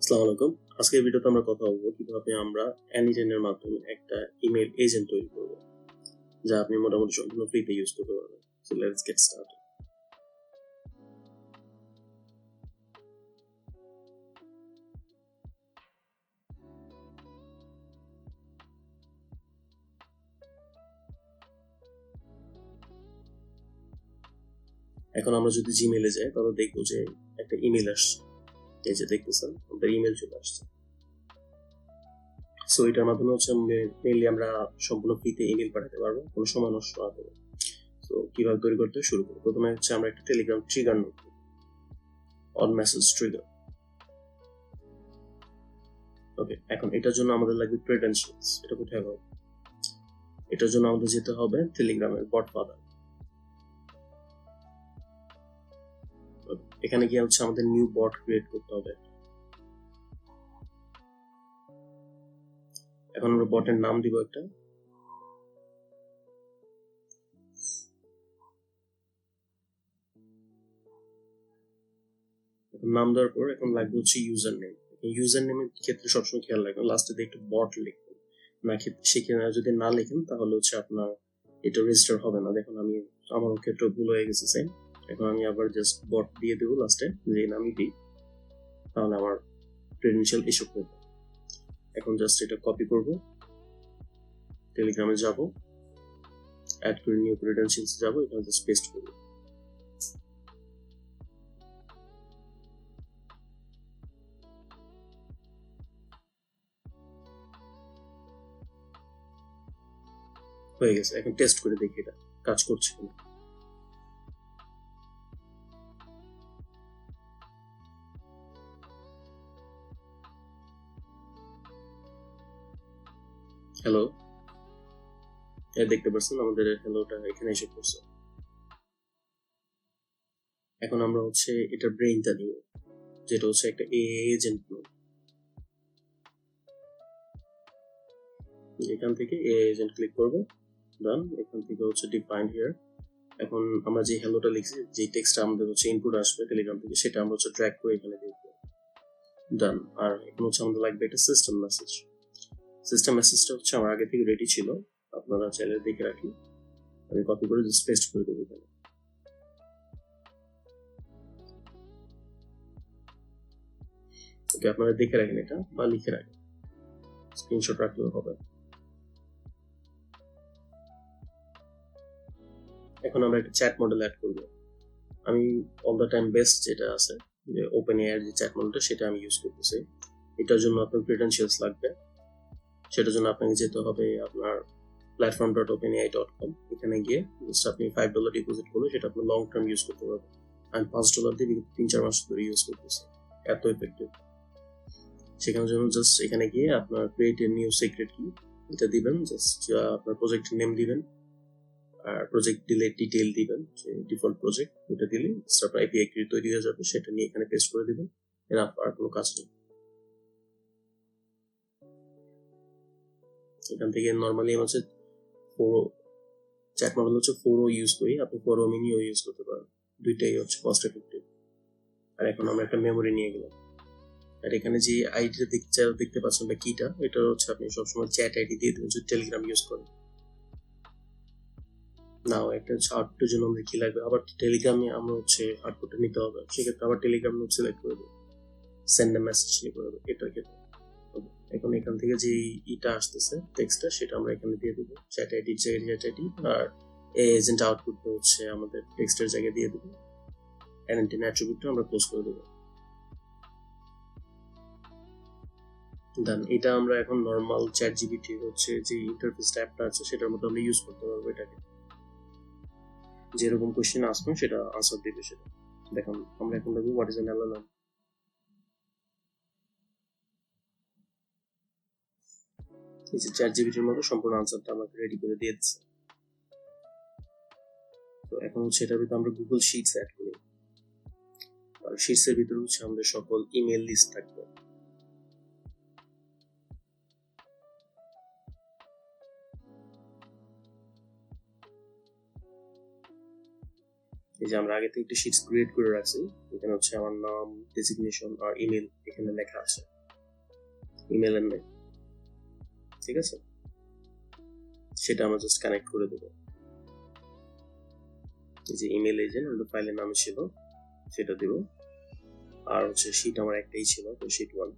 আসসালামু আলাইকুম। আজকের ভিডিওতে আমরা কথা বলবো কিভাবে আমরা Anygen এর মাধ্যমে একটা ইমেল এজেন্ট তৈরি করব, যা আপনি মোটামুটি সম্পূর্ণ ফ্রিতে ইউজ করতে পারবেন। So let's get started. এখন আমরা যদি জিমেইলে যাই তাহলে দেখবো যে একটা ইমেল আসছে। এই যে দেখতেছেন আমাদের ইমেল চলে আসছে। সো এটার মাধ্যমে হচ্ছে মেইনলি আমরা সম্পূর্ণ ফ্রিতে ইমেল পাঠাতে পারবো, কোনো সময় নষ্ট না করে। সো কিভাবে তৈরি করতে শুরু করবো, প্রথমে হচ্ছে আমরা একটা Telegram trigger node on message trigger. Okay, এখন এটার জন্য আমাদের লাগবে ক্রেডেনশিয়ালস। এটা কোথায় পাবো? এটার জন্য আমাদের যেতে হবে টেলিগ্রামের বট ফাদার। এখানে গিয়ে হচ্ছে আমাদের নিউ বট ক্রিয়েট করতে হবে। এখন আমরা বটের নাম দিব একটা। এখন নাম দেওয়ার পর এখন লাগবে হচ্ছে ইউজার নেম। ইউজার নেমের ক্ষেত্রে সবসময় খেয়াল রাখবেন লাস্টে দিয়ে একটু বট লিখবেন, না সেখানে যদি না লিখেন তাহলে হচ্ছে আপনার এটা রেজিস্টার হবে না। দেখুন আমি আমার ক্ষেত্রে ভুল হয়ে গেছে সেম। এখন আমি আবার জাস্ট বট দিয়ে দেবো লাস্টে, যে নামই দিই, তাহলে আমার ক্রেডেনশিয়াল ইস্যু করবে। এখন জাস্ট এটা কপি করব, টেলিগ্রামে যাব, অ্যাড করে নিউ ক্রেডেনশিয়ালস যাব, এখানে জাস্ট পেস্ট করব। হয়ে গেছে। এখন টেস্ট করে দেখি এটা কাজ করছে কিনা। হ্যালো, দেখতে পাচ্ছেন আমাদের হ্যালোটা এখানে এসে পড়ছে। এখন আমরা হচ্ছে এটা ব্রেইনটা দিব, যেটা হচ্ছে একটা এজেন্ট নোড। এখান থেকে এজেন্ট ক্লিক করব, ডান। এখান থেকে হচ্ছে ডিফাইন হিয়ার। এখন আমরা যে হ্যালোটা লিখছি, যে টেক্সটটা আমাদের হচ্ছে ইনপুট আসবে টেলিগ্রাম থেকে, সেটা আমরা হচ্ছে ড্র্যাগ করে এখানে দিয়ে দেব, ডান। আর এখন হচ্ছে আমাদের লাগবে একটা সিস্টেম মেসেজ। সিস্টেম মেসেজটা হচ্ছে আমার আগে থেকে রেডি ছিল, আপনারা চাইলে দেখে রাখি। আমি কপি করে জাস্ট পেস্ট করে দেবো এখানে। ওকে, আপনারা দেখে রাখেন এটা বা লিখে রাখেন, স্ক্রিনশট রাখলেও হবে। এখন আমরা একটা চ্যাট মডেল অ্যাড করব। আমি অল দ্য টাইম বেস্ট যেটা আছে, যে ওপেন এআই যে চ্যাট মডেলটা, সেটা আমি ইউজ করতেছি। এটার জন্য আপনার ক্রেডেনশিয়ালস লাগবে। সেটার জন্য আপনাকে যেতে হবে আপনার platform.openai.com। এখানে গিয়ে জাস্ট আপনি $5 ডিপোজিট করলে সেটা আপনি লং টার্ম ইউজ করতে পারবেন। আমি $5 দিয়ে বিগত 3-4 মাস ধরে ইউজ করতেছি, এত এফেক্টিভ। সেখানের জন্য জাস্ট এখানে গিয়ে আপনার ক্রিয়েট এ নিউ সিক্রেট কি এটা দিবেন, জাস্ট আপনার প্রজেক্টের নেম দিবেন আর প্রজেক্ট ডিটেইল দিবেন, যে ডিফল্ট প্রজেক্ট ওটা দিলে তারপর এপিআই কি তৈরি হয়ে যাবে, সেটা নিয়ে এখানে পেস্ট করে দিবেন। এনাফ, আর কোনো কাজ নেই। এখান থেকে নরমালি হচ্ছে ফোরো চ্যাট মডেল হচ্ছে ফোরো ইউজ করি, আপনি ফোরো মিনিও ইউজ করতে পারেন, দুইটাই হচ্ছে কস্ট এফেক্টিভ। আর এখন আমরা একটা মেমোরি নিয়ে গেলাম, আর এখানে যে আইডিটা দেখতে পাচ্ছেন বা কিটা, এটা হচ্ছে আপনি সবসময় চ্যাট আইডি দিয়ে দেবেন যদি টেলিগ্রাম ইউজ করেন। নাও একটা হচ্ছে আউটপুটের জন্য আমরা কি লাগবে, আবার টেলিগ্রামে আমরা হচ্ছে আউটপুটটা নিতে হবে, সেক্ষেত্রে আবার টেলিগ্রাম নোট সিলেক্ট করে দেবো, সেন্ড এ মেসেজ নিয়ে করে দেবো এটার ক্ষেত্রে। এখন এখান থেকে যে ইটা আসতেছে টেক্সটটা, সেটা আমরা এখানে দিয়ে দেবো চ্যাট আইডি চ্যাট আইডি, আর এজেন্ট আউটপুটটা হচ্ছে আমাদের টেক্সটের জায়গায় দিয়ে দেবো। অ্যান্টিন অ্যাট্রিবিউটটা আমরা ক্লোজ করে দেবো। দেন এটা আমরা এখন নর্মাল চ্যাট জিপিটি হচ্ছে যে ইন্টারফেস অ্যাপটা আছে সেটার মধ্যে আমরা ইউজ করতে পারবো এটাকে। যেরকম কোশ্চেন আসবেন সেটা আনসার দিবে সেটা। দেখুন আমরা এখন দেখবো হোয়াট ইজ অ্যান এলএলএম। এই যে চ্যাট জিপিটির মতো সম্পূর্ণ আনসারটা আমাকে রেডি করে দিয়ে দিচ্ছে। তো এখন হচ্ছে এটার ভিতরে আমরা গুগল শিটস অ্যাড করি, আর শিটসের ভিতরে হচ্ছে আমাদের সকল ইমেল লিস্ট থাকবে। এই যে আমরা আগে থেকে একটা শিটস ক্রিয়েট করে রাখছি, এখানে হচ্ছে আমার নাম, ডেজিগনেশন আর ইমেল এখানে লেখা আছে। ইমেলের নাই, ঠিক আছে? সেটা আমরা জাস্ট কানেক্ট করে দেবো। এই যে ইমেল এজেন্ট আমাদের ফাইলের নাম ছিল সেটা দিব, আর হচ্ছে শিট আমার একটাই ছিল, তো শিট 1।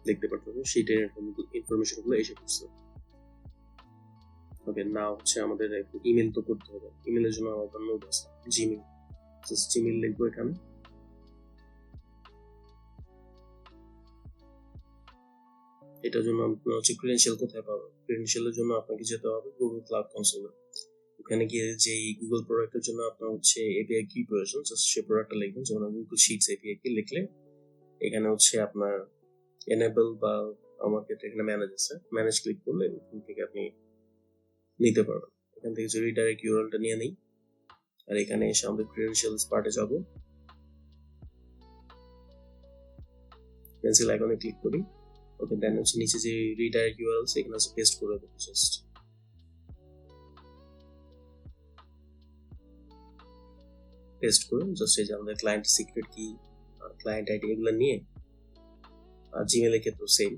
দেখতে পারতেন শিটের ইনফরমেশন গুলো এসে পড়ছে। ওকে, না হচ্ছে আমাদের ইমেল তো করতে হবে। ইমেলের জন্য আমাদের নোট আছে জিমেল, জাস্ট জিমেল লিখবো এখানে। এটার জন্য আপনার হচ্ছে ক্রেডেনশিয়াল কোথায় পাবেন? ক্রেডেনশিয়ালের জন্য আপনাকে যেতে হবে গুগল ক্লাউড কনসোলে। ওখানে গিয়ে যে গুগল প্রোডাক্টের জন্য আপনার হচ্ছে এপিআই কি প্রয়োজন, জাস্ট সেই প্রোডাক্টটা লিখবেন। যেমন গুগল শিটস এপিআই কি লিখলে এখানে হচ্ছে আপনার এনেবল বা আমার ক্ষেত্রে এখানে ম্যানেজ আছে, ম্যানেজ ক্লিক করলে এখান থেকে আপনি নিতে পারবেন। এখান থেকে যদি ডাইরেক্ট ইউআরএলটা নিয়ে নিই, আর এখানে এসে আমাদের ক্রেডেনশিয়ালস পার্টে যাব, পেন্সিল আইকনে ক্লিক করি। ওকে, দেন হচ্ছে নিচে যে রিডাইরেক্ট ইউআরএলস এখানে হচ্ছে পেস্ট করে দেবো। জাস্ট পেস্ট করে জাস্ট এই যে আমাদের ক্লায়েন্ট সিক্রেট কি, ক্লায়েন্ট আইডি এগুলো নিয়ে, আর জিমেলের ক্ষেত্রেও সেম,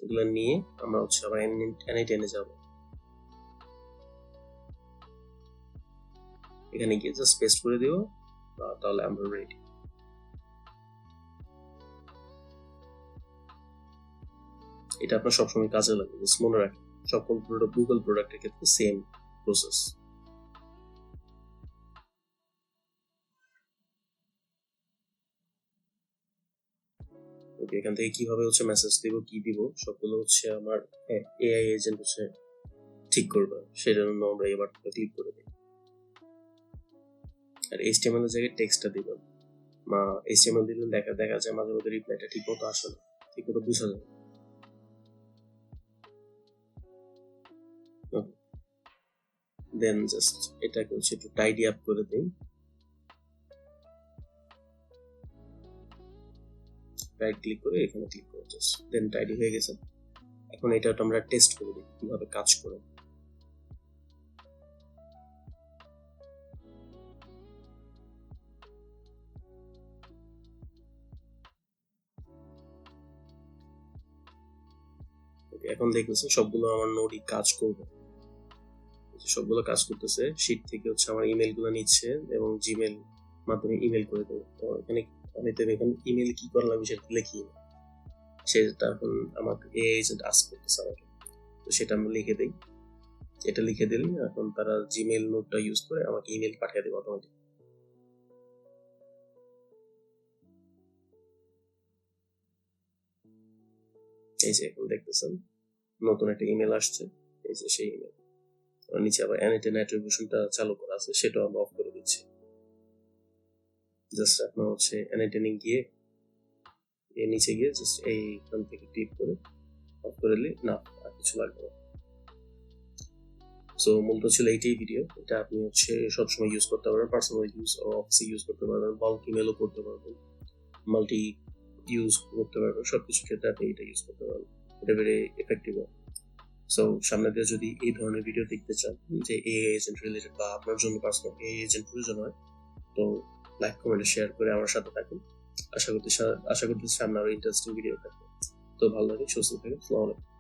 এগুলো নিয়ে আমরা হচ্ছে আবার এনআইটিএনে যাব। এখানে গিয়ে জাস্ট পেস্ট করে দিব, তাহলে আমরা রেডি। এটা আপনার সবসময় কাজে লাগবে, জাস্ট মনে রাখেন সকল গুগল প্রোডাক্টের ক্ষেত্রে সেম প্রসেস। ওকে, এখান থেকে কিভাবে হচ্ছে মেসেজ দিব, কি দিব, সবগুলো হচ্ছে আমার এআই এজেন্ট হচ্ছে ঠিক করবে। সেটার জন্য আমরা এবার ক্লিক করে দিই, আর এইচটিএমএল এর জায়গায় টেক্সটটা দিবেন। এইচটিএমএল দিলে দেখা যায় মাঝে মধ্যে রিপ্লাইটা ঠিক মতো আসে না, ঠিক মতো বোঝা যায়। দেন জাস্ট এটাকে হচ্ছে একটু টাইডি আপ করে দিই, রাইট ক্লিক করে এখানে ক্লিক করে জাস্ট দেন টাইডি হয়ে গেছে। এখন এটা আমরা টেস্ট করে দিই কিভাবে কাজ করে। এখন দেখতেছেন সবগুলো আমার নোডই কাজ করবে, সবগুলো কাজ করতেছে। শিট থেকে হচ্ছে আমার ইমেল গুলো নিচ্ছে এবং জিমেল মাধ্যমে ইমেল করে দেবো। তো এখানে আমি তো এখানে ইমেল কি করা লাগবে সেটা লিখি, সেটা এখন আমাকে এআই এজেন্ট আস্ক করতেছে আমাকে, তো সেটা আমি লিখে দিই। এটা লিখে দিলে এখন তারা জিমেল নোটটা ইউজ করে আমাকে ইমেল পাঠিয়ে দেবে অটোমেটিক। এই যে এখন দেখতেছেন নতুন একটা ইমেল আসছে, এই যে সেই ইমেল। নিচে আবার অ্যানিটেন অ্যাট্রিবিউশনটা চালু করা আছে, সেটাও আমরা অফ করে দিচ্ছি। জাস্ট আপনার হচ্ছে অ্যানিটেনে গিয়ে নিচে গিয়ে জাস্ট এইখান থেকে ক্লিক করে অফ করে দিলে না, আর কিছু লাগবে না। সো মূলত ছিল এইটাই ভিডিও। এটা আপনি হচ্ছে সবসময় ইউজ করতে পারবেন, পার্সোনাল ইউজ ও অফিসে ইউজ করতে পারবেন, বাল্ক ইমেলও করতে পারবেন, মাল্টি ইউজ করতে পারবেন, সবকিছু ক্ষেত্রে আপনি এটা ইউজ করতে পারবেন। এটা ভেরি এফেক্টিভ। সো সামনে দিয়ে যদি এই ধরনের ভিডিও দেখতে চান যে এআই এজেন্ট রিলেটেড বা আপনার জন্য পার্সোনাল এআই এজেন্ট প্রয়োজন হয়, তো লাইক কমেন্ট শেয়ার করে আমার সাথে থাকুন। আশা করতে সামনে আরো ইন্টারেস্টিং ভিডিও থাকবে। তো ভালো লাগে, সুস্থ থাকুন। আসসালামু আলাইকুম।